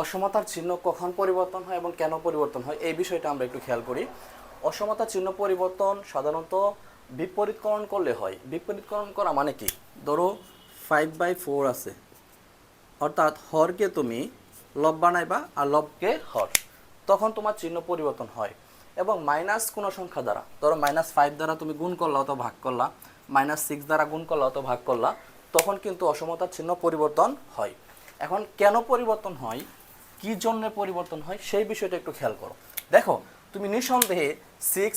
অসমতার চিহ্ন কখন পরিবর্তন হয় এবং কেন পরিবর্তন হয় এই বিষয়টা আমরা একটু খেয়াল করি। অসমতার চিহ্ন পরিবর্তন সাধারণত বিপরীতকরণ করলে হয়। বিপরীতকরণ করা মানে কি? ধরো 5/4 আছে, অর্থাৎ হরকে তুমি লব বানাইবা আর লবকে হর, তখন তোমার চিহ্ন পরিবর্তন হয়। এবং মাইনাস কোনো সংখ্যা দ্বারা, ধরো -5 দ্বারা তুমি গুণ করলা অথবা ভাগ করলা, -6 দ্বারা গুণ করলা অথবা ভাগ করলা, তখন কিন্তু অসমতার চিহ্ন পরিবর্তন হয়। এখন কেন পরিবর্তন হয়, কি জন্য পরিবর্তন হয় সেই বিষয়টা একটু খেয়াল করো। দেখো, তুমি নিঃসন্দেহে 6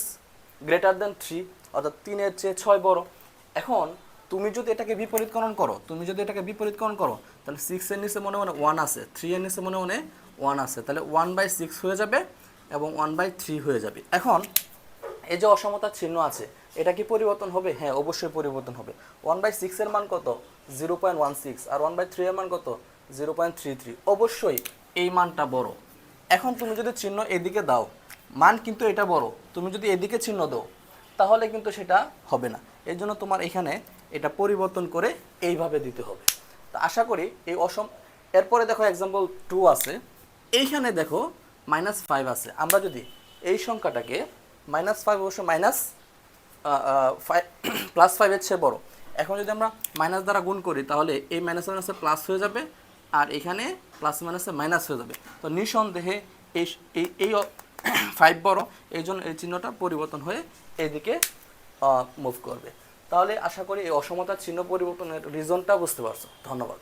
গ্রেটার দেন 3, অর্থাৎ 3-এর চেয়ে 6 বড়। এখন তুমি যদি এটাকে বিপরীতকরণ করো, তাহলে 6-এর নিচে মনে মনে 1 আছে, 3-এর নিচে মনে মনে 1 আছে, তাহলে 1/6 হয়ে যাবে এবং 1/3 হয়ে যাবে। এখন এই যে অসমতার চিহ্ন আছে, এটা কি পরিবর্তন হবে? হ্যাঁ, অবশ্যই পরিবর্তন হবে। 1/6 এর মান কত? 0.16, আর 1/3 এর মান কত? 0.33। অবশ্যই এই মানটা বড়। এখন তুমি যদি চিহ্ন এদিকে দাও, মান কিন্তু এটা বড়, তুমি যদি এদিকে চিহ্ন দাও তাহলে কিন্তু সেটা হবে না। এই জন্য তোমার এখানে এটা পরিবর্তন করে এইভাবে দিতে হবে। তো আশা করি এই এরপরে দেখো এক্সাম্পল 2 আছে, এইখানে দেখো -5 আছে। আমরা যদি এই সংখ্যাটাকে -5, অবশ্য +5 এর চেয়ে বড়, এখন যদি আমরা মাইনাস দ্বারা গুণ করি তাহলে এই মাইনাস মাইনাসে প্লাস হয়ে যাবে আর এখানে প্লাস মাইনাসে মাইনাস হয়ে যাবে। তো নিঃসন্দেহে এই এই 5 বড়, এই জন্য এই চিহ্নটা পরিবর্তন হয়ে এইদিকে মুভ করবে। তাহলে আশা করি এই অসমতার চিহ্ন পরিবর্তনের রিজনটা বুঝতে পারছো। ধন্যবাদ।